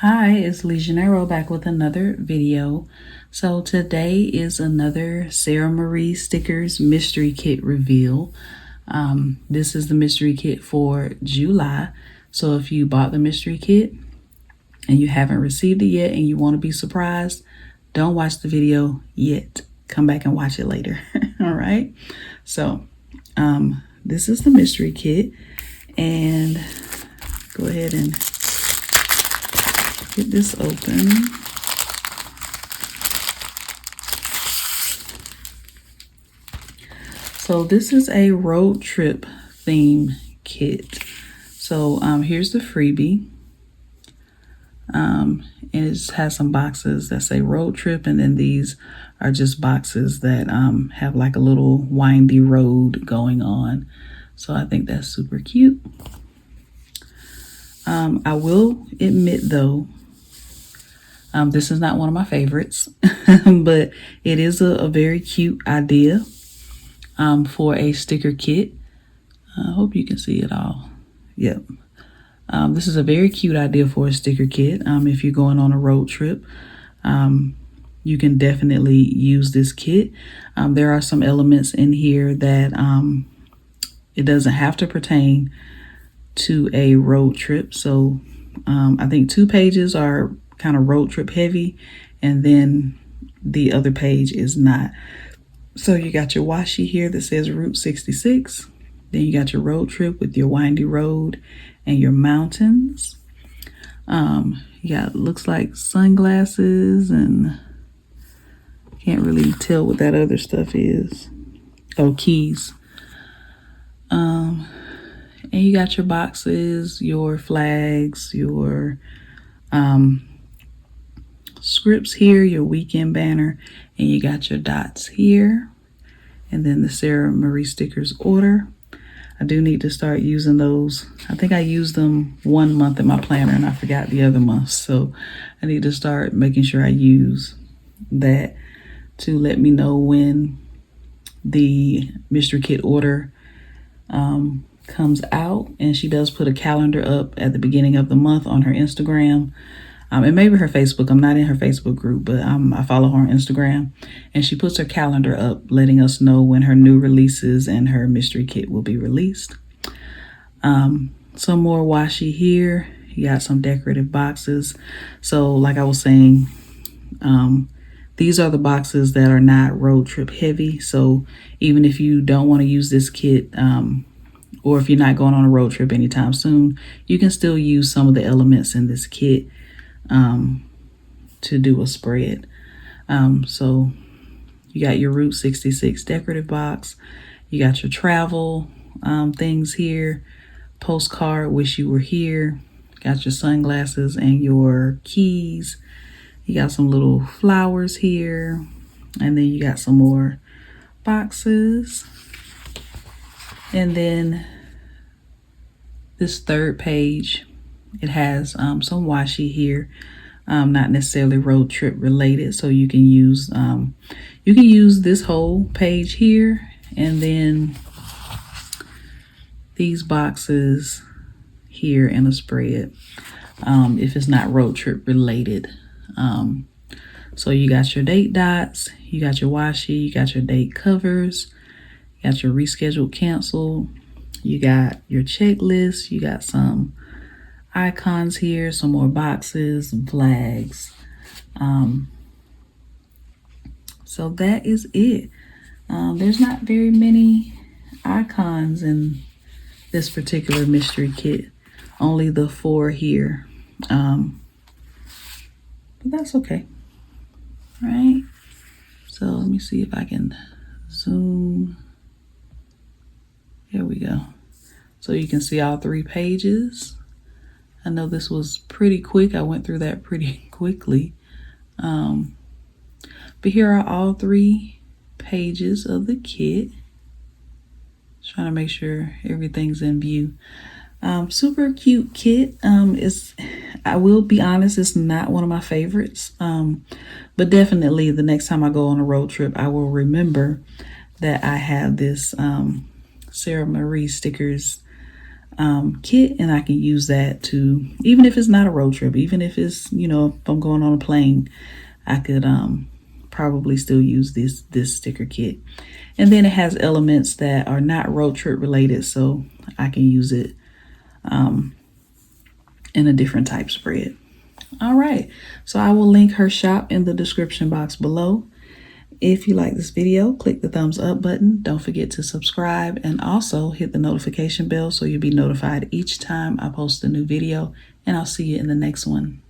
Hi, it's Legionero back with another video. So today is another Sarah Marie Stickers Mystery Kit reveal. This is the mystery kit for July. So if you bought the mystery kit and you haven't received it yet and you want to be surprised, don't watch the video yet. Come back and watch it later. All right. So this is the mystery kit, and go ahead and get this open. So this is a road trip theme kit. So here's the freebie. And it just has some boxes that say road trip, and then these are just boxes that have like a little windy road going on. So I think that's super cute. I will admit though, this is not one of my favorites, but it is a very cute idea for a sticker kit. I hope you can see it all. Yep. This is a very cute idea for a sticker kit. If you're going on a road trip, you can definitely use this kit. There are some elements in here that it doesn't have to pertain to a road trip. So I think 2 pages are kind of road trip heavy, and then the other page is not. So you got your washi here that says Route 66. Then you got your road trip with your windy road and your mountains. You got, looks like sunglasses, and can't really tell what that other stuff is. Oh, keys. And you got your boxes, your flags, your scripts here, your weekend banner, and you got your dots here, and then the Sarah Marie stickers order. I do need to start using those. I think I used them 1 month in my planner and I forgot the other month. So I need to start making sure I use that to let me know when the mystery kit order comes out. And she does put a calendar up at the beginning of the month on her Instagram. And maybe her Facebook. I'm not in her Facebook group, but I follow her on Instagram. And she puts her calendar up letting us know when her new releases and her mystery kit will be released. Some more washi here. You got some decorative boxes. So like I was saying, these are the boxes that are not road trip heavy. So even if you don't want to use this kit, or if you're not going on a road trip anytime soon, you can still use some of the elements in this kit to do a spread. So you got your Route 66 decorative box. You got your travel things here. Postcard, wish you were here. Got your sunglasses and your keys. You got some little flowers here. And then you got some more boxes. And then this third page, it has some washi here, not necessarily road trip related. So you can use this whole page here, and then these boxes here in a spread if it's not road trip related. So you got your date dots, you got your washi, you got your date covers, you got your rescheduled cancel, you got your checklist, you got some icons here, some more boxes and flags. So that is it. There's not very many icons in this particular mystery kit, only the 4 here. But that's okay. All right. So let me see if I can zoom. Here we go. So you can see all 3 pages. I know this was pretty quick. I went through that pretty quickly. But here are all 3 pages of the kit. Just trying to make sure everything's in view. Super cute kit. I will be honest, it's not one of my favorites. But definitely the next time I go on a road trip, I will remember that I have this Sarah Marie stickers kit, and I can use that to, even if it's not a road trip, even if it's, you know, if I'm going on a plane, I could probably still use this sticker kit. And then it has elements that are not road trip related, so I can use it in a different type spread. All right, so I will link her shop in the description box below. If you like this video, click the thumbs up button. Don't forget to subscribe and also hit the notification bell so you'll be notified each time I post a new video, and I'll see you in the next one.